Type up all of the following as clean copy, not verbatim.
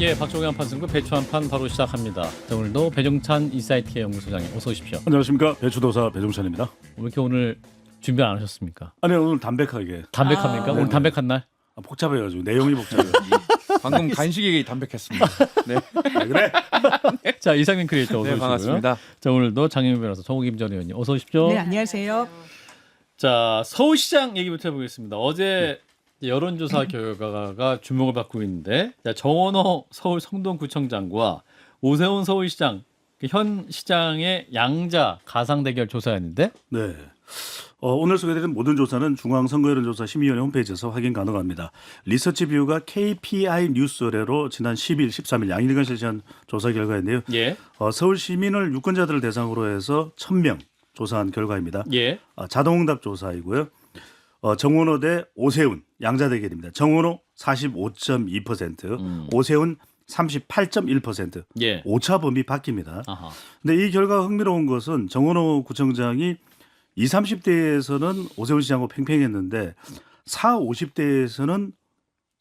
예, 박종현 판승부 배추 한 판 바로 시작합니다. 자, 오늘도 배종찬 인사이트 연구소장님 어서 오십시오. 안녕하십니까, 배추도사 배종찬입니다. 왜 이렇게 오늘 준비 안 하셨습니까? 아니, 오늘 담백하게. 담백합니까? 오늘 담백한 날? 복잡해가지고 내용이 복잡해요. 방금 간식이 담백했습니다. 네, 그래? 자, 이상민 크리에이터 어서 네, 오시고요. 반갑습니다. 자, 오늘도 장윤 변호사, 정우김 전 의원님 어서 오십시오. 네, 안녕하세요. 자, 서울시장 얘기부터 해보겠습니다. 어제 여론조사 결과가 주목을 받고 있는데, 자, 정원호 서울 성동구청장과 오세훈 서울시장 현 시장의 양자 가상 대결 조사였는데, 네. 오늘 소개드린 모든 조사는 중앙선거여론조사 심의위원회 홈페이지에서 확인 가능합니다. 리서치뷰가 KPI 뉴스 의뢰로 지난 10일, 13일 양일간 실시한 조사 결과인데요. 예, 서울 시민을 유권자들을 대상으로 해서 1,000명 조사한 결과입니다. 예, 자동응답 조사이고요. 정원호 대 오세훈 양자 대결입니다. 정원호 45.2%, 오세훈 38.1%. 예. 오차 범위 바뀝니다. 아하. 근데 이 결과가 흥미로운 것은 정원호 구청장이 20, 30대에서는 오세훈 시장하고 팽팽했는데 40, 50대에서는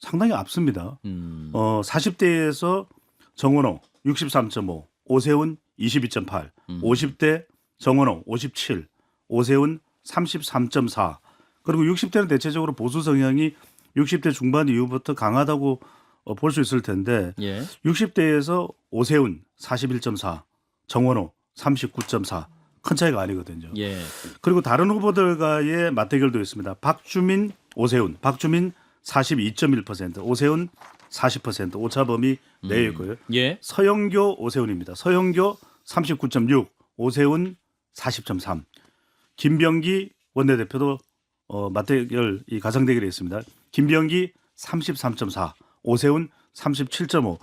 상당히 앞섭니다. 40대에서 정원호 63.5, 오세훈 22.8, 50대 정원호 57, 오세훈 33.4. 그리고 60대는 대체적으로 보수 성향이 60대 중반 이후부터 강하다고 볼 수 있을 텐데, 예. 60대에서 오세훈 41.4, 정원호 39.4. 큰 차이가 아니거든요. 예. 그리고 다른 후보들과의 맞대결도 있습니다. 박주민, 오세훈. 박주민 42.1%, 오세훈 40%. 오차 범위 내에 있고요. 예. 서영교, 오세훈입니다. 서영교 39.6, 오세훈 40.3. 김병기 원내대표도 맞대결, 이 가상 대결에 있습니다. 김병기 33.4, 오세훈 37.5.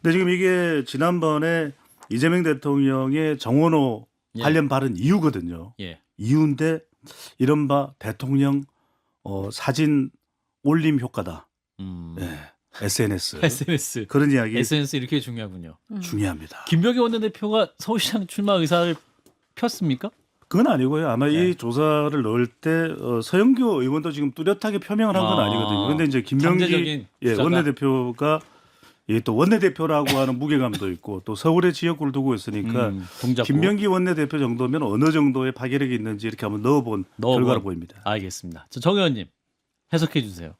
근데 지금 이게 지난번에 이재명 대통령의 정원호 관련 발언 이유거든요. 예. 이유인데 이른바 대통령 사진 올림 효과다. 네. SNS. SNS. 그런 이야기 SNS 이렇게 중요하군요. 중요합니다. 김병기 원내대표가 서울시장 출마 의사를 폈습니까? 그건 아니고요. 아마 이 조사를 넣을 때 서영교 의원도 지금 뚜렷하게 표명을 한 건 아니거든요. 그런데 이제 김병기 잠재적인 주자다. 원내대표가 또 원내대표라고 하는 무게감도 있고 또 서울의 지역구를 두고 있으니까 동작구. 김병기 원내대표 정도면 어느 정도의 파괴력이 있는지 이렇게 한번 넣어본 결과로 보입니다. 알겠습니다. 정 의원님 해석해 주세요.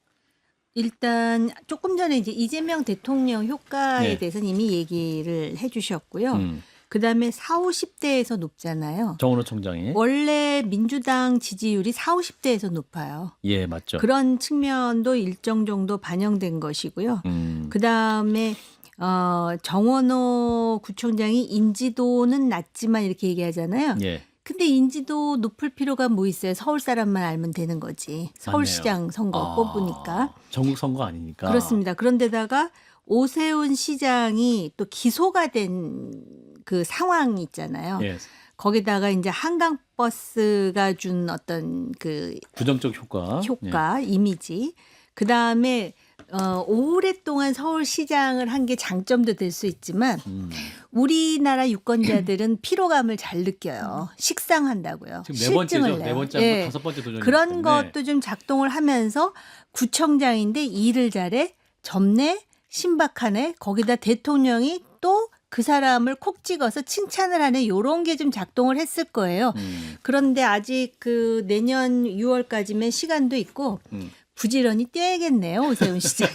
일단 조금 전에 이제 이재명 대통령 효과에 네. 대해서는 이미 얘기를 해주셨고요. 그다음에 40, 50대에서 높잖아요. 정원호 총장이. 원래 민주당 지지율이 40, 50대에서 높아요. 예, 맞죠. 그런 측면도 일정 정도 반영된 것이고요. 그다음에 정원호 구청장이 인지도는 낮지만 이렇게 얘기하잖아요. 예. 근데 인지도 높을 필요가 뭐 있어요? 서울 사람만 알면 되는 거지. 서울시장 선거 뽑으니까. 전국 선거 아니니까. 그렇습니다. 그런데다가 오세훈 시장이 또 기소가 된 그 상황이 있잖아요. 예. 거기다가 이제 한강버스가 준 어떤 그 부정적 효과. 이미지. 그다음에 오랫동안 서울시장을 한 게 장점도 될 수 있지만 우리나라 유권자들은 피로감을 잘 느껴요. 식상한다고요. 지금 네 번째죠. 실증을 내요. 네 번째, 예. 다섯 번째 도전. 그런 것도 좀 작동을 하면서 구청장인데 일을 잘해, 젊네, 신박하네, 거기다 대통령이 또 그 사람을 콕 찍어서 칭찬을 하는 이런 게 좀 작동을 했을 거예요. 그런데 아직 그 내년 6월까지면 시간도 있고 부지런히 뛰어야겠네요, 오세훈 시장.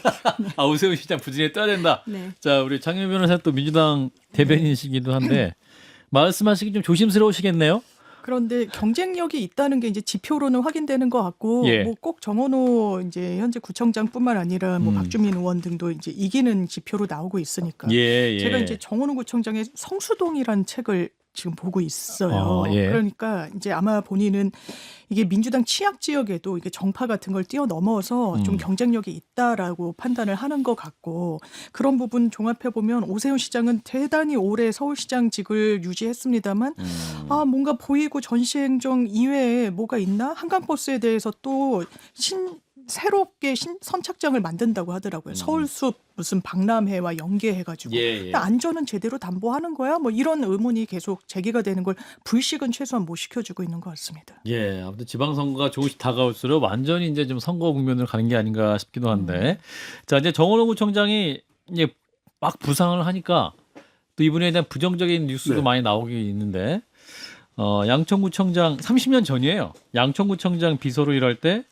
아, 오세훈 시장 부진에 떠야 된다. 네. 자, 우리 장윤 변호사 또 민주당 대변인이시기도 한데 말씀하시기 좀 조심스러우시겠네요. 그런데 경쟁력이 있다는 게 이제 지표로는 확인되는 것 같고, 예. 뭐 꼭 정원호 이제 현재 구청장뿐만 아니라 뭐 박주민 의원 등도 이제 이기는 지표로 나오고 있으니까. 예, 예. 제가 이제 정원호 구청장의 성수동이라는 책을 지금 보고 있어요. 예. 그러니까 이제 아마 본인은 이게 민주당 취약 지역에도 이게 정파 같은 걸 뛰어넘어서 좀 경쟁력이 있다라고 판단을 하는 것 같고, 그런 부분 종합해 보면 오세훈 시장은 대단히 오래 서울시장직을 유지했습니다만 뭔가 보이고 전시행정 이외에 뭐가 있나? 한강버스에 대해서 또 새롭게 선착장을 만든다고 하더라고요. 서울숲 무슨 박람회와 연계해가지고 예. 안전은 제대로 담보하는 거야? 뭐 이런 의문이 계속 제기가 되는 걸 불식은 최소한 못 시켜주고 있는 것 같습니다. 예, 아무튼 지방선거가 조금씩 다가올수록 완전히 이제 좀 선거 국면으로 가는 게 아닌가 싶기도 한데, 자, 이제 정원호 구청장이 이제 막 부상을 하니까 또 이분에 대한 부정적인 뉴스도 네. 많이 나오고 있는데 양천구청장 30년 전이에요. 양천구청장 비서로 일할 때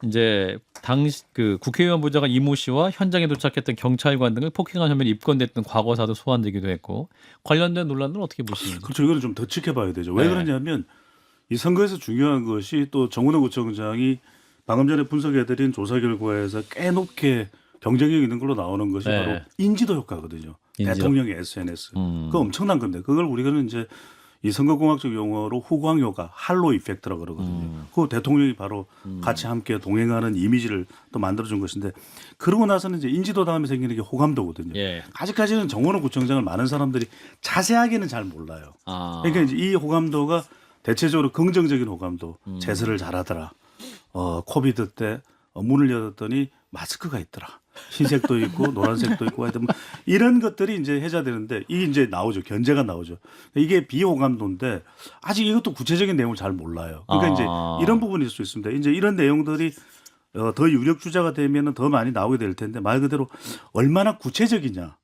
이제 당시 그 국회의원 보좌가 이모 씨와 현장에 도착했던 경찰관 등을 폭행한 혐의로 입건됐던 과거사도 소환되기도 했고 관련된 논란은 어떻게 보시는지? 그렇죠. 이거는 좀 더 지켜봐야 되죠. 왜 네. 그러냐면 이 선거에서 중요한 것이 또 정원호 구청장이 방금 전에 분석해드린 조사 결과에서 꽤 높게 경쟁력이 있는 걸로 나오는 것이 네. 바로 인지도 효과거든요. 인지도. 대통령의 SNS. 그거 엄청난 건데 그걸 우리는 이제 이 선거공학적 용어로 후광 효과, 할로 이펙트라고 그러거든요. 그 대통령이 바로 같이 함께 동행하는 이미지를 또 만들어준 것인데 그러고 나서는 이제 인지도 다음에 생기는 게 호감도거든요. 예. 아직까지는 정원호 구청장을 많은 사람들이 자세하게는 잘 몰라요. 아. 그러니까 이제 이 호감도가 대체적으로 긍정적인 호감도, 제스를 잘하더라. 코비드 때 문을 열었더니 마스크가 있더라. 흰색도 있고 노란색도 있고 하여튼 뭐 이런 것들이 이제 해자되는데 이게 이제 나오죠. 견제가 나오죠. 이게 비호감도인데 아직 이것도 구체적인 내용을 잘 몰라요. 그러니까 이제 이런 부분일 수 있습니다. 이제 이런 내용들이 더 유력 주자가 되면은 더 많이 나오게 될 텐데 말 그대로 얼마나 구체적이냐.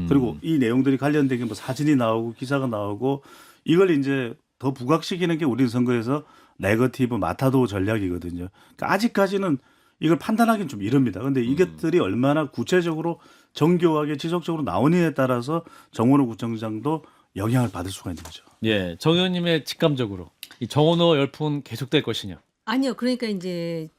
그리고 이 내용들이 관련된 게 뭐 사진이 나오고 기사가 나오고 이걸 이제 더 부각시키는 게 우리 선거에서 네거티브 마타도 전략이거든요. 그러니까 아직까지는 이걸 판단하기는 좀 이릅니다. 그런데 이것들이 얼마나 구체적으로 정교하게 지속적으로 나오느냐에 따라서 정원호 구청장도 영향을 받을 수가 있는 거죠. 예, 정 의원님의 직감적으로 이 정원호 열풍은 계속될 것이냐? 아니요. 그러니까 이제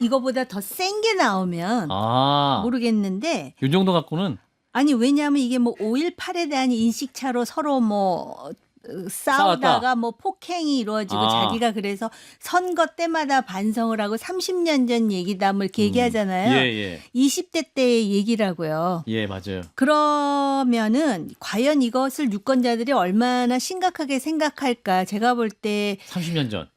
이거보다 더 센 게 나오면 아, 모르겠는데 이 정도 갖고는 아니 왜냐하면 이게 뭐 5.18에 대한 인식차로 서로 뭐 싸우다가 싸웠다. 뭐 폭행이 이루어지고 아. 자기가 그래서 선거 때마다 반성을 하고 30년 전 얘기다 뭐 이렇게 얘기하잖아요. 예, 20대 때의 얘기라고요. 예, 맞아요. 그러면은 과연 이것을 유권자들이 얼마나 심각하게 생각할까? 제가 볼 때 30년 전,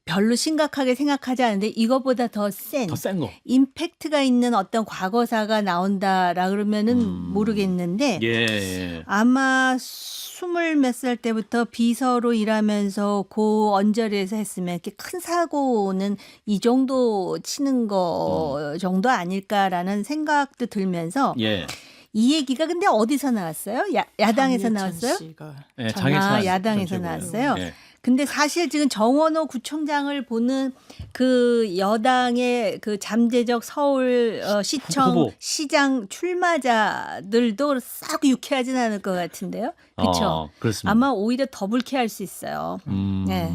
별로 심각하게 생각하지 않은데 이거보다 더 센 더 센 거. 임팩트가 있는 어떤 과거사가 나온다라 그러면은 모르겠는데 예. 아마 20몇 살 때부터 비서로 일하면서 고 언저리에서 했으면 이렇게 큰 사고는 이 정도 치는 거 정도 아닐까라는 생각도 들면서 예. 이 얘기가 근데 어디서 나왔어요? 야당에서 장예찬 나왔어요? 씨가. 예, 장애찬 야당에서 전 나왔어요. 최고예요. 예. 근데 사실 지금 정원호 구청장을 보는 그 여당의 그 잠재적 서울 시청 후보. 시장 출마자들도 싹 유쾌하진 않을 것 같은데요. 그렇죠? 그렇습니다. 아마 오히려 더 불쾌할 수 있어요. 네.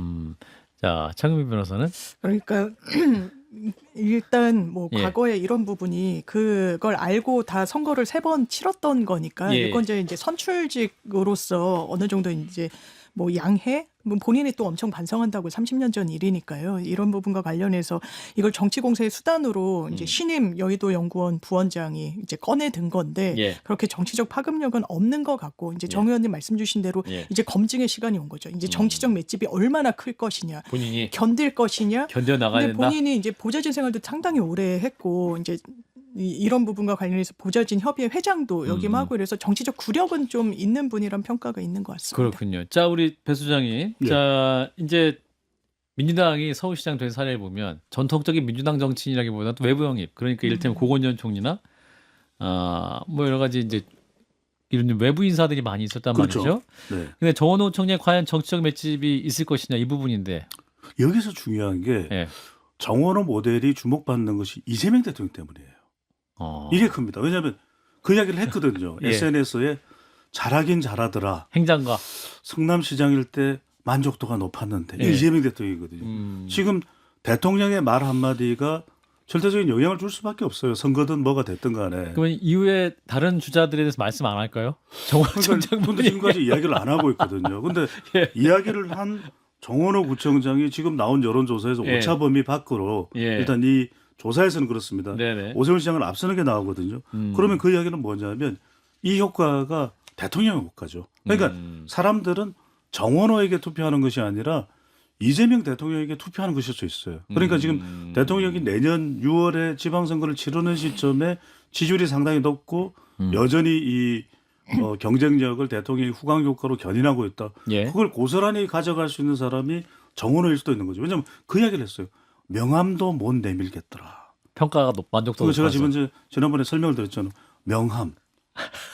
자, 창규 변호사는 그러니까 일단 뭐 예. 과거에 이런 부분이 그걸 알고 다 선거를 3번 치렀던 거니까 예. 유권자의 이제 선출직으로서 어느 정도 이제 뭐 양해 뭐 본인이 또 엄청 반성한다고 30년 전 일이니까요. 이런 부분과 관련해서 이걸 정치 공세의 수단으로 이제 신임 여의도 연구원 부원장이 이제 꺼내든 건데 예. 그렇게 정치적 파급력은 없는 것 같고 이제 정 예. 의원님 말씀 주신 대로 예. 이제 검증의 시간이 온 거죠. 이제 정치적 맷집이 얼마나 클 것이냐, 본인이 견딜 것이냐. 견뎌 나가야 근데 된다. 본인이 이제 보좌진 생활도 상당히 오래 했고 이제 이런 부분과 관련해서 보좌진 협의회 회장도 역임하고 이래서 정치적 구력은 좀 있는 분이란 평가가 있는 것 같습니다. 그렇군요. 자, 우리 배 수장님. 예. 자, 이제 민주당이 서울시장 된 사례를 보면 전통적인 민주당 정치인이라기보다는 또 외부 영입. 그러니까 이를테면 고건전 총리나 뭐 여러 가지 이제 이런 외부 인사들이 많이 있었단 그렇죠. 말이죠. 네. 근데 정원호 총리에 과연 정치적 맷집이 있을 것이냐 이 부분인데. 여기서 중요한 게 예. 정원호 모델이 주목받는 것이 이재명 대통령 때문이에요. 이게 큽니다. 왜냐하면 그 이야기를 했거든요. 예. SNS에 잘하긴 잘하더라. 행장가. 성남시장일 때 만족도가 높았는데 예. 이재명 대통령이거든요. 지금 대통령의 말 한마디가 절대적인 영향을 줄 수밖에 없어요. 선거든 뭐가 됐든 간에. 그러면 이후에 다른 주자들에 대해서 말씀 안 할까요? 정원호 총장 그런데 분이. 지금까지 이야기를 안 하고 있거든요. 근데 예. 이야기를 한 정원호 구청장이 지금 나온 여론조사에서 예. 오차 범위 밖으로 예. 일단 이 조사에서는 그렇습니다. 네네. 오세훈 시장을 앞서는 게 나오거든요. 그러면 그 이야기는 뭐냐면 이 효과가 대통령의 효과죠. 그러니까 사람들은 정원호에게 투표하는 것이 아니라 이재명 대통령에게 투표하는 것일 수 있어요. 그러니까 지금 대통령이 내년 6월에 지방선거를 치르는 시점에 지지율이 상당히 높고 여전히 이 경쟁력을 대통령이 후광 효과로 견인하고 있다. 예. 그걸 고스란히 가져갈 수 있는 사람이 정원호일 수도 있는 거죠. 왜냐하면 그 이야기를 했어요. 명함도 못 내밀겠더라. 평가가 만족도가 그거 제가 높아서. 지금 이제 지난번에 설명을 드렸잖아요. 명함.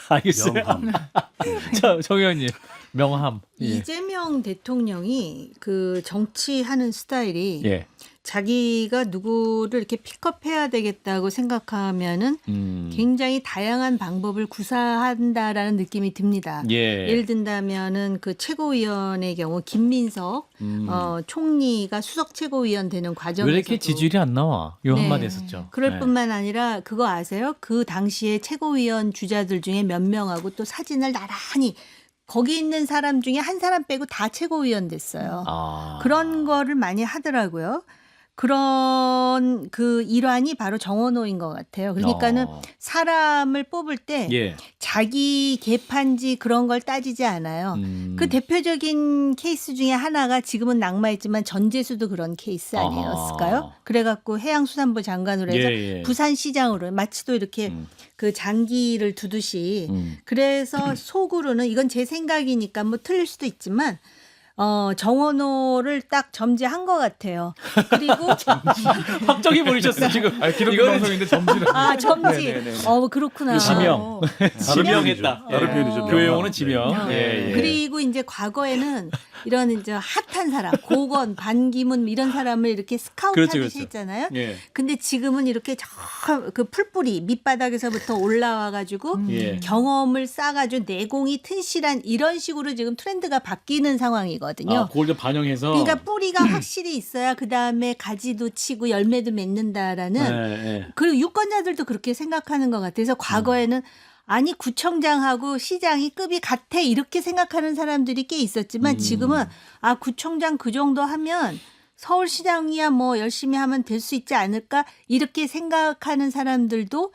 알겠어요. 명함. 자, 정 의원님 명함. 예. 이재명 대통령이 그 정치하는 스타일이 예. 자기가 누구를 이렇게 픽업해야 되겠다고 생각하면은 굉장히 다양한 방법을 구사한다라는 느낌이 듭니다. 예. 예를 든다면은 그 최고위원의 경우 김민석 총리가 수석 최고위원 되는 과정에서 왜 이렇게 지지율이 안 나와? 요 네. 한마디 했었죠. 그럴 네. 뿐만 아니라 그거 아세요? 그 당시에 최고위원 주자들 중에 몇 명하고 또 사진을 나란히 거기 있는 사람 중에 한 사람 빼고 다 최고위원 됐어요. 아. 그런 거를 많이 하더라고요. 그런 그 일환이 바로 정원호인 것 같아요. 그러니까는 사람을 뽑을 때 예. 자기 개판지 그런 걸 따지지 않아요. 그 대표적인 케이스 중에 하나가 지금은 낙마했지만 전재수도 그런 케이스 아니었을까요? 아하. 그래갖고 해양수산부 장관으로 해서 예, 예. 부산시장으로 마치 또 이렇게 그 장기를 두듯이 그래서 속으로는 이건 제 생각이니까 뭐 틀릴 수도 있지만 정원호를 딱 점지한 것 같아요. 그리고 확정이 보이셨어 지금. 아니, 기록 이거는 방송인데 점지를. 아 점지. 네네네. 그렇구나. 지명. 지명했다. 다른 표현이죠. 교회 명함. 용어는 지명. 예, 예. 그리고 이제 과거에는 이런 이제 핫한 사람, 고건, 반기문 이런 사람을 이렇게 스카우트하듯이 그렇죠. 했잖아요. 예. 근데 지금은 이렇게 그 풀뿌리 밑바닥에서부터 올라와가지고 예. 경험을 쌓아가지고 내공이 튼실한 이런 식으로 지금 트렌드가 바뀌는 상황이거든요. 아, 그걸 좀 반영해서. 그러니까 뿌리가 확실히 있어야 그 다음에 가지도 치고 열매도 맺는다라는 예, 예. 그리고 유권자들도 그렇게 생각하는 것 같아서 과거에는 아니 구청장하고 시장이 급이 같아 이렇게 생각하는 사람들이 꽤 있었지만 지금은 아 구청장 그 정도 하면 서울시장이야 뭐 열심히 하면 될 수 있지 않을까 이렇게 생각하는 사람들도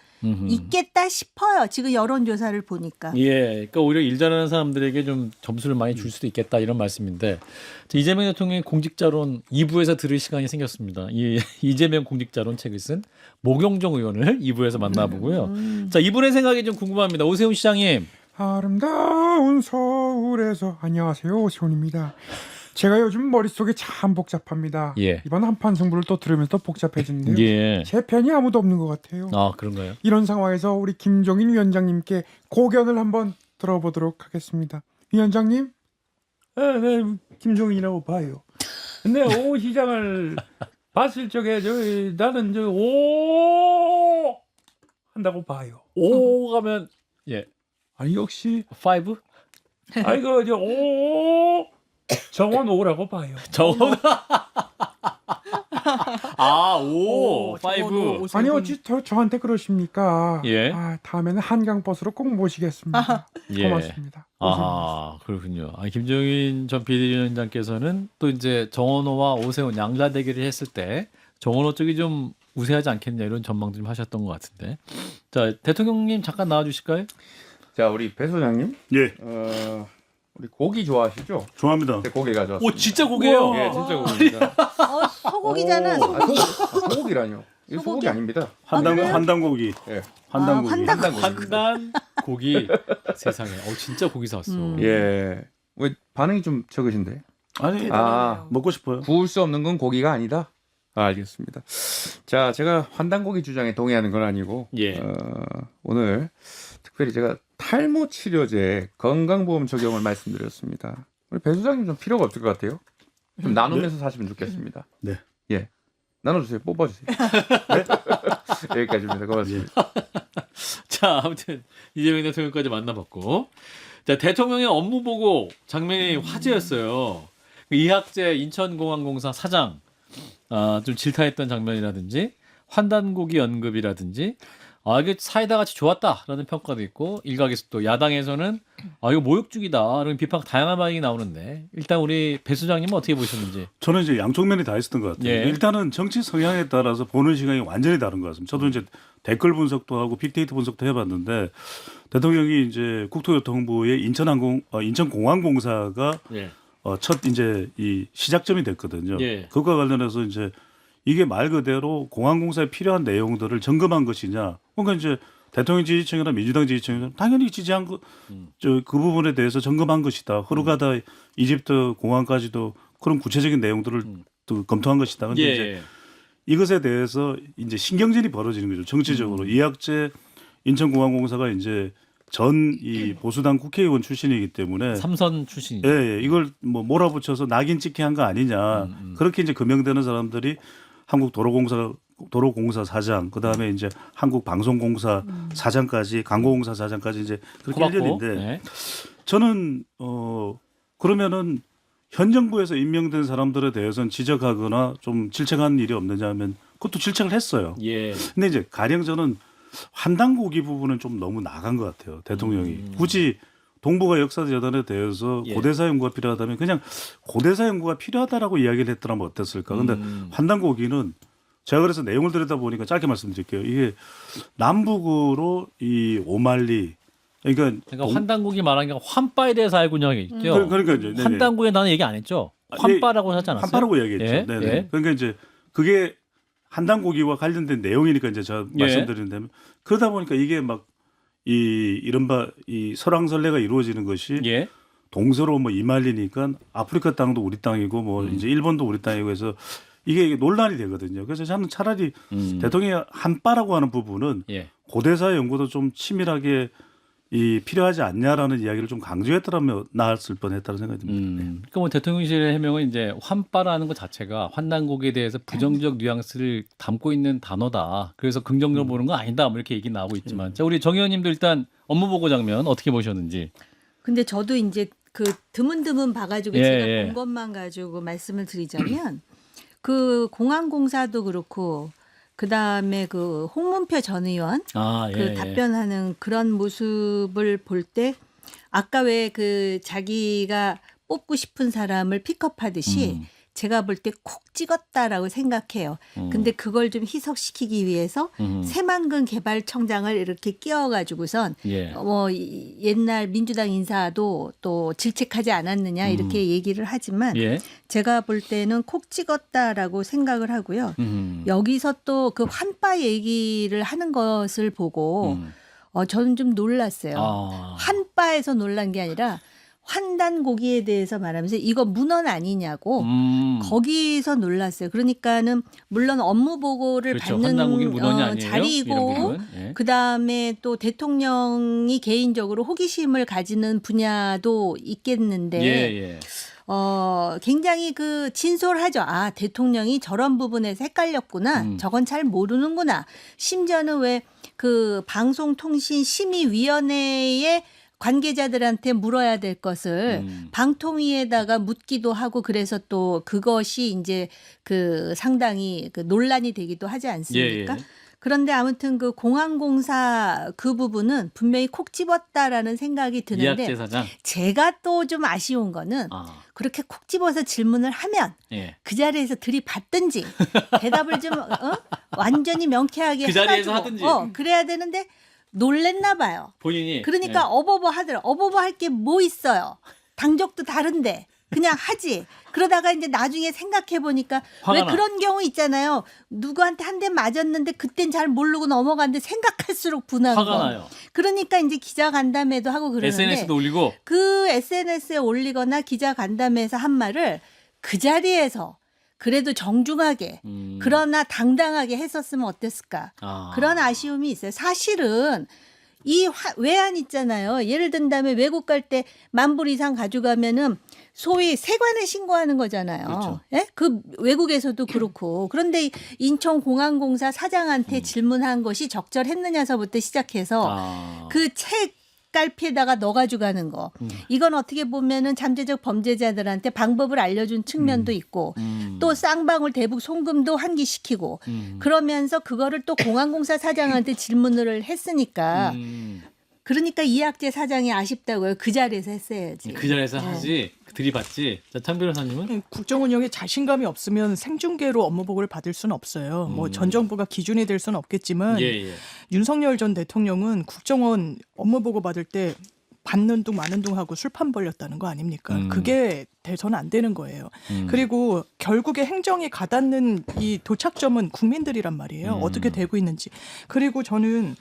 있겠다 싶어요. 지금 여론조사를 보니까. 예, 그러니까 오히려 일 잘하는 사람들에게 좀 점수를 많이 줄 수도 있겠다 이런 말씀인데 이재명 대통령의 공직자론 2부에서 들을 시간이 생겼습니다. 이 이재명 공직자론 책을 쓴 모경정 의원을 2부에서 만나보고요. 자, 이분의 생각이 좀 궁금합니다. 오세훈 시장님. 아름다운 서울에서 안녕하세요, 오세훈입니다. 제가 요즘 머릿속이 참 복잡합니다. 예. 이번 한판 승부를 또 들으면서 또 복잡해지는데요. 예. 제 편이 아무도 없는 것 같아요. 아, 그런가요? 이런 상황에서 우리 김종인 위원장님께 고견을 한번 들어보도록 하겠습니다. 위원장님? 네, 김종인이라고 봐요. 근데 오 시장을 봤을 적에 나는 오 한다고 봐요. 5 가면 예. 아니 역시 5? 이거 오 정원 5라고 봐요. 정원. 아, 5. 오, 5. 정원호, 오세훈. 아니 어찌 저한테 그러십니까? 예. 다음에는 한강버스로 꼭 모시겠습니다. 예. 고맙습니다. 아, 그렇군요. 김종인 전 비대위원장께서는 또 이제 정원호와 오세훈 양자 대결을 했을 때 정원호 쪽이 좀 우세하지 않겠냐 이런 전망도 좀 하셨던 것 같은데. 자, 대통령님 잠깐 나와 주실까요? 자, 우리 배 소장님, 예, 우리 고기 좋아하시죠? 좋아합니다. 네, 고기 가져왔습니다. 오, 진짜 고개요. 예, 진짜 고기입니다. 소고기잖아. 소고기라뇨. 이거 소고기 아닙니다. 환단고기. 예. 환단고기. 판단 고기. 세상에. 진짜 고기 사왔어. 예. 왜 반응이 좀 적으신데? 아니, 먹고 싶어요. 구울 수 없는 건 고기가 아니다. 알겠습니다. 자, 제가 환단고기 주장에 동의하는 건 아니고 예. 오늘 특별히 제가 탈모 치료제 건강보험 적용을 말씀드렸습니다. 우리 배 소장님 좀 필요가 없을 것 같아요. 좀 나누면서 사시면 좋겠습니다. 네. 예. 나눠주세요. 뽑아주세요. 네? 여기까지입니다. 고맙습니다. 자, 아무튼 이재명 대통령까지 만나봤고, 자, 대통령의 업무 보고 장면이 화제였어요. 이학재 인천공항공사 사장 좀 질타했던 장면이라든지 환단고기 언급이라든지 이게 사이다 같이 좋았다라는 평가도 있고 일각에서 또 야당에서는 이거 모욕죽이다 이런 비판 다양한 반응이 나오는데 일단 우리 배 소장님은 어떻게 보셨는지. 저는 이제 양쪽 면이 다 있었던 것 같아요. 예. 일단은 정치 성향에 따라서 보는 시각이 완전히 다른 것 같습니다. 저도 이제 댓글 분석도 하고 빅데이터 분석도 해봤는데 대통령이 이제 국토교통부의 인천공항공사가 예. 첫 이제 이 시작점이 됐거든요. 예. 그것과 관련해서 이제 이게 말 그대로 공항공사에 필요한 내용들을 점검한 것이냐. 그러니까 이제 대통령 지지층이나 민주당 지지층은 당연히 지지한 그 부분에 대해서 점검한 것이다. 흐르가다 이집트 공항까지도 그런 구체적인 내용들을 또 검토한 것이다. 근데 예. 이제 이것에 대해서 이제 신경전이 벌어지는 거죠. 정치적으로 이학재 인천공항공사가 이제 전 이 보수당 국회의원 출신이기 때문에 삼선 출신이죠. 예, 이걸 뭐 몰아붙여서 낙인 찍기 한 거 아니냐. 그렇게 이제 금명되는 사람들이 한국 도로공사 사장, 그다음에 이제 한국 방송공사 사장까지, 광고공사 사장까지 이제 그렇게 고맙고. 일련인데 네. 저는 그러면은 현 정부에서 임명된 사람들에 대해서는 지적하거나 좀 질책하는 일이 없느냐 하면 그것도 질책을 했어요. 예. 근데 이제 가령 저는 환단고기 부분은 좀 너무 나간 것 같아요. 대통령이 굳이 동북아 역사 재단에 대해서 예. 고대사 연구가 필요하다면 그냥 고대사 연구가 필요하다라고 이야기를 했더라면 어땠을까? 근데 환단고기는 제가 그래서 내용을 들여다 보니까 짧게 말씀드릴게요. 이게 남북으로 이 오말리 그러니까 환단국이 말한 게 환빠에 대해서 알고 있는 게 있죠. 그러니까 이제 네네. 환단국에 나는 얘기 안 했죠. 환빠라고 하지 않았어요? 환빠라고 이야기했죠. 예, 네네. 예. 그러니까 이제 그게 한단고기와 관련된 내용이니까 이제 제가 예. 말씀드리는데 그러다 보니까 이게 막 이 이른바 이 설왕설래가 이루어지는 것이 예. 동서로 뭐 이말리니까 아프리카 땅도 우리 땅이고 뭐 이제 일본도 우리 땅이고 해서 이게 논란이 되거든요. 그래서 저는 차라리 대통령이 한빠라고 하는 부분은 예. 고대사 연구도 좀 치밀하게 이 필요하지 않냐라는 이야기를 좀 강조했더라면 나았을 뻔했다는 생각이 듭니다. 그러니까 뭐 대통령실의 해명은 이제 환빠라는 것 자체가 환단국에 대해서 부정적 뉘앙스를 담고 있는 단어다. 그래서 긍정적으로 보는 건 아니다. 뭐 이렇게 얘기 나오고 있지만, 자 우리 정 의원님도 일단 업무 보고 장면 어떻게 보셨는지. 근데 저도 이제 그 드문드문 봐가지고 예, 제가 예. 본 것만 가지고 말씀을 드리자면 그 공항공사도 그렇고 그 다음에 그 홍문표 전 의원 아, 예, 그 예. 답변하는 그런 모습을 볼 때 아까 왜 그 자기가 뽑고 싶은 사람을 픽업하듯이 제가 볼 때 콕 찍었다라고 생각해요. 근데 그걸 좀 희석시키기 위해서 새만금 개발청장을 이렇게 끼워가지고선 예. 뭐 옛날 민주당 인사도 또 질책하지 않았느냐 이렇게 얘기를 하지만 예. 제가 볼 때는 콕 찍었다라고 생각을 하고요. 여기서 또 그 환빠 얘기를 하는 것을 보고 저는 좀 놀랐어요. 아. 환빠에서 놀란 게 아니라 환단고기에 대해서 말하면서 이거 문헌 아니냐고 거기서 놀랐어요. 그러니까는 물론 업무 보고를 그렇죠. 받는 환단국이 문헌이 아니에요. 이런 자리이고 부분. 예. 그다음에 또 대통령이 개인적으로 호기심을 가지는 분야도 있겠는데 예, 예. 굉장히 그 진솔하죠. 아, 대통령이 저런 부분에서 헷갈렸구나. 저건 잘 모르는구나. 심지어는 왜 그 방송통신심의위원회의 관계자들한테 물어야 될 것을 방통위에다가 묻기도 하고 그래서 또 그것이 이제 그 상당히 그 논란이 되기도 하지 않습니까? 예, 예. 그런데 아무튼 그 공항공사 그 부분은 분명히 콕 집었다라는 생각이 드는데 이학재 사장. 제가 또 좀 아쉬운 거는 아, 그렇게 콕 집어서 질문을 하면 예. 그 자리에서 들이받든지 대답을 좀 완전히 명쾌하게 그 자리에서 해가지고, 하든지. 그래야 되는데 놀랬나 봐요. 본인이. 그러니까 예. 어버버 하더라. 어버버 할 게 뭐 있어요. 당적도 다른데 그냥 하지. 그러다가 이제 나중에 생각해 보니까 왜 화가 나. 그런 경우 있잖아요. 누구한테 한 대 맞았는데 그땐 잘 모르고 넘어갔는데 생각할수록 분한 화가 거. 나요. 그러니까 이제 기자 간담회도 하고 그러는데 SNS도 올리고. 그 SNS에 올리거나 기자 간담회에서 한 말을 그 자리에서 그래도 정중하게 그러나 당당하게 했었으면 어땠을까. 아. 그런 아쉬움이 있어요. 사실은 이 외환 있잖아요. 예를 든다면 외국 갈 때 10,000불 이상 가져가면은 소위 세관에 신고하는 거잖아요. 그렇죠. 예? 그 외국에서도 그렇고. 그런데 인천공항공사 사장한테 질문한 것이 적절했느냐서부터 시작해서 아. 그 책 깔피에다가 넣어가지고 가는 거. 이건 어떻게 보면은 잠재적 범죄자들한테 방법을 알려준 측면도 있고 또 쌍방울 대북 송금도 환기시키고 그러면서 그거를 또 공항공사 사장한테 질문을 했으니까 그러니까 이학재 사장이 아쉽다고요. 그 자리에서 했어야지. 그 자리에서 네. 하지. 들이받지. 자, 참 변호사님은? 국정 운영에 자신감이 없으면 생중계로 업무 보고를 받을 수는 없어요. 뭐 전 정부가 기준이 될 수는 없겠지만 예, 예. 윤석열 전 대통령은 국정원 업무 보고 받을 때 받는 둥 마는 둥 하고 술판 벌렸다는 거 아닙니까? 그게 돼서는 안 되는 거예요. 그리고 결국에 행정이 가닿는 이 도착점은 국민들이란 말이에요. 어떻게 되고 있는지. 그리고 저는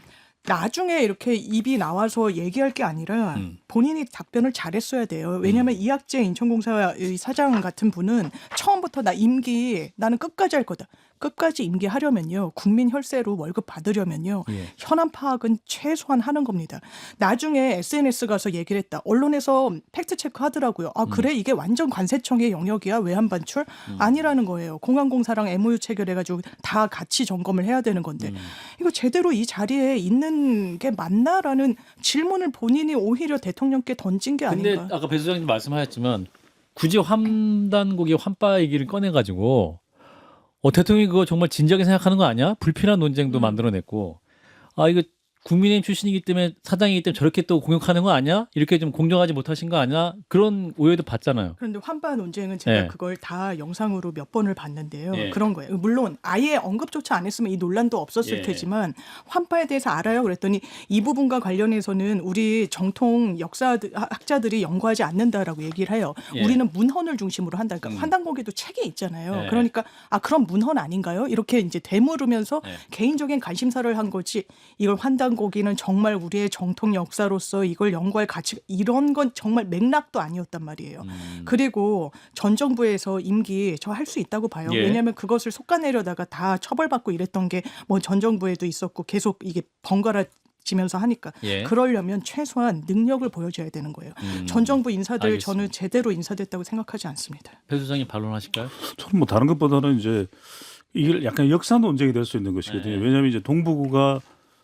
나중에 이렇게 입이 나와서 얘기할 게 아니라 본인이 답변을 잘했어야 돼요. 왜냐하면 이학재 인천공사의 사장 같은 분은 처음부터 나 임기 나는 끝까지 할 거다. 끝까지 임기하려면요. 국민 혈세로 월급 받으려면요. 예. 현안 파악은 최소한 하는 겁니다. 나중에 SNS 가서 얘기를 했다. 언론에서 팩트 체크 하더라고요. 아 그래 이게 완전 관세청의 영역이야 외환 반출 아니라는 거예요. 공항공사랑 MOU 체결해가지고 다 같이 점검을 해야 되는 건데 이거 제대로 이 자리에 있는 게 맞나라는 질문을 본인이 오히려 대통령께 던진 게 근데 아닌가. 아까 배 소장님 말씀하셨지만 굳이 환단고기 환빠 얘기를 꺼내가지고 대통령이 그거 정말 진지하게 생각하는 거 아니야? 불필요한 논쟁도 만들어냈고 이거 국민의힘 출신이기 때문에 사장이기 때문에 저렇게 또 공격하는 거 아니야? 이렇게 좀 공정하지 못하신 거 아니야? 그런 오해도 받잖아요. 그런데 환빠 논쟁은 제가 예. 그걸 다 영상으로 몇 번을 봤는데요. 예. 그런 거예요. 물론 아예 언급조차 안 했으면 이 논란도 없었을 예. 테지만 환빠에 대해서 알아요? 그랬더니 이 부분과 관련해서는 우리 정통 학자들이 연구하지 않는다라고 얘기를 해요. 예. 우리는 문헌을 중심으로 한다. 그러니까 환단고기도 책에 있잖아요. 예. 그러니까 그럼 문헌 아닌가요? 이렇게 이제 되물으면서 예. 개인적인 관심사를 한 거지. 이걸 환단고기는 정말 우리의 정통 역사로서 이걸 연구할 가치 이런 건 정말 맥락도 아니었단 말이에요. 그리고 전 정부에서 임기 저 할 수 있다고 봐요. 예. 왜냐하면 그것을 솎아내려다가 다 처벌받고 이랬던 게 뭐 전 정부에도 있었고 계속 이게 번갈아지면서 하니까 예. 그러려면 최소한 능력을 보여줘야 되는 거예요. 전 정부 인사들 알겠습니다. 저는 제대로 인사됐다고 생각하지 않습니다. 배 소장님 반론하실까요? 저는 뭐 다른 것보다는 이제 이게 약간 역사 논쟁이 될 수 있는 것이거든요. 네. 왜냐하면 이제 동부구가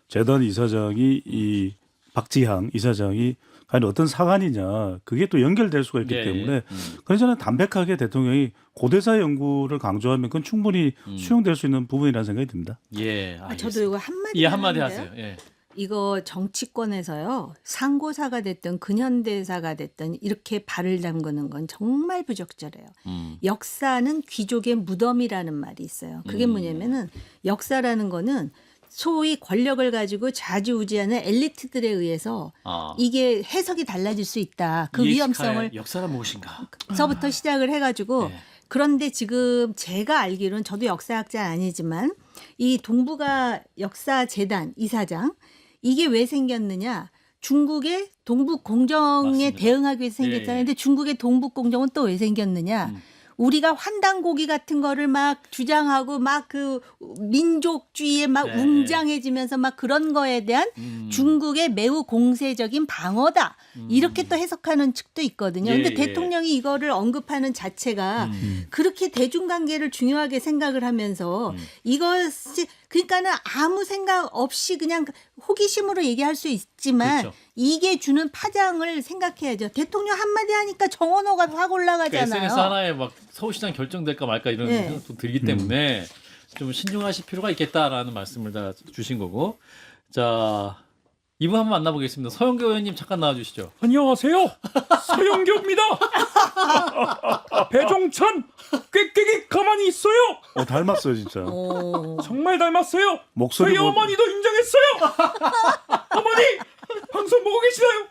재단 이사장이 이 박지향 이사장이 과연 어떤 사관이냐 그게 또 연결될 수가 있기 예, 때문에 예. 그래서 저는 담백하게 대통령이 고대사 연구를 강조하면 그건 충분히 수용될 수 있는 부분이라는 생각이 듭니다. 예. 저도 알겠습니다. 이거 한마디 예, 한마디 하는데요. 하세요. 예. 이거 정치권에서요. 상고사가 됐든 근현대사가 됐든 이렇게 발을 담그는 건 정말 부적절해요. 역사는 귀족의 무덤이라는 말이 있어요. 그게 뭐냐면은 역사라는 거는 소위 권력을 가지고 좌지우지하는 엘리트들에 의해서 이게 해석이 달라질 수 있다. 그 위험성을 역사란 무엇인가? 서부터 시작을 해가지고 네. 그런데 지금 제가 알기로는 저도 역사학자 아니지만 이 동북아 역사재단 이사장 이게 왜 생겼느냐? 중국의 동북 공정에 맞습니다. 대응하기 위해서 생겼잖아요. 예, 예. 근데 중국의 동북 공정은 또 왜 생겼느냐? 우리가 환단고기 같은 거를 막 주장하고 막 그 민족주의에 막 네. 웅장해지면서 막 그런 거에 대한 중국의 매우 공세적인 방어다. 이렇게 또 해석하는 측도 있거든요. 예, 근데 예. 대통령이 이거를 언급하는 자체가 그렇게 대중관계를 중요하게 생각을 하면서 이것이 그러니까는 아무 생각 없이 그냥 호기심으로 얘기할 수 있지만 그렇죠. 이게 주는 파장을 생각해야죠. 대통령 한마디 하니까 정원호가 확 올라가잖아요. SNS 하나에 막 서울시장 결정될까 말까 이런 네. 생각도 들기 때문에 좀 신중하실 필요가 있겠다라는 말씀을 다 주신 거고. 자, 이분 한번 만나보겠습니다. 서영교 의원님 잠깐 나와주시죠. 안녕하세요. 서영교입니다. 배종찬 꾀꾀기 가만히 있어요. 닮았어요 진짜. 정말 닮았어요. 목소리 저희 보- 어머니도 인정했어요. 어머니 방송 보고 계시나요?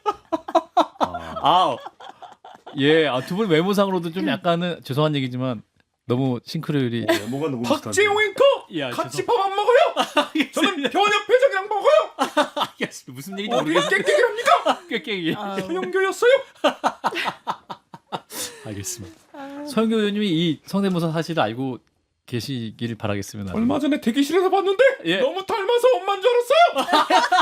예, 두 분 외모상으로도 좀 약간은 죄송한 얘기지만 너무 싱크로율이 뭐가 너무 박재용 앵커 야, 같이 밥 안 먹어요. 저는 변협 회장이랑 먹어요. 알겠습니다. 무슨 얘기인지 어디가 모르겠어요. 꾀꾀기랍니까? 꾀깨기. 서영교였어요. 알겠습니다. 서영교 의원님이 이 성대모사 사실을 알고 계시길 바라겠습니다. 얼마 전에 대기실에서 봤는데 예. 너무 닮아서 엄마인 줄 알았어요.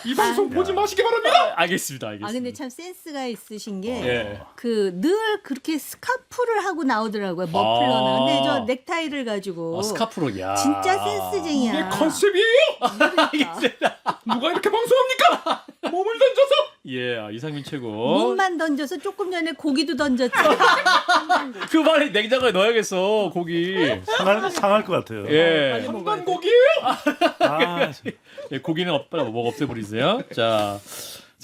이 방송 보지 마시기 바랍니다. 알겠습니다. 알겠습니다. 근데 참 센스가 있으신 게 예. 그 늘 그렇게 스카프를 하고 나오더라고요. 머플러는. 근데 저 넥타이를 가지고 스카프로 야. 진짜 센스쟁이야. 이게 컨셉이에요. 알겠습니다. 누가 이렇게 방송합니까? 몸을 던져서. 예, 이상민 최고. 몸만 던져서 조금 전에 고기도 던졌죠. 그 말에 냉장고에 넣어야겠어 고기. 상할 것 같아요. 예. 한단 고기예요. 예, 고기는 없다. 뭐 없애버리세요. 자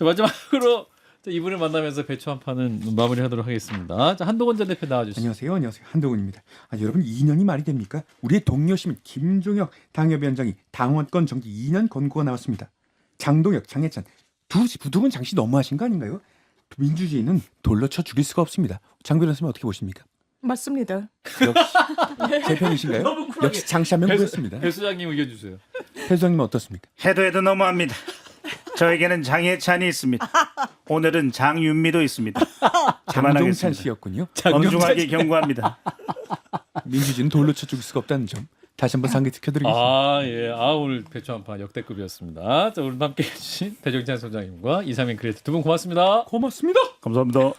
마지막으로 이분을 만나면서 배추 한 판은 마무리하도록 하겠습니다. 자, 한동훈 전 대표 나와주시죠. 안녕하세요. 안녕하세요. 한동훈입니다. 여러분 2년이 말이 됩니까? 우리의 동료 시민 김종혁 당협위원장이 당원권 정지 2년 권고가 나왔습니다. 장동혁, 장해찬 두 분 장씨 너무하신 거 아닌가요? 민주주의는 돌로 쳐 죽일 수가 없습니다. 장 변호사님 어떻게 보십니까? 맞습니다. 역시 제 편이신가요? 너무 쿨하게. 역시 장씨 한명 구했습니다. 배 소장님 의견 주세요. 배 소장님은 어떻습니까? 해도 너무합니다. 저에게는 장혜찬이 있습니다. 오늘은 장윤미도 있습니다. 장종찬 그만하겠습니다. 씨였군요. 엄중하게 경고합니다. 민주주의는 돌로 쳐 죽일 수가 없다는 점 다시 한번 상기 시켜드리겠습니다. 아, 예. 아, 오늘 배추 한판 역대급이었습니다. 자, 오늘 함께 해주신 배정찬 소장님과 이상민 크리에이터 두 분 고맙습니다. 고맙습니다. 감사합니다.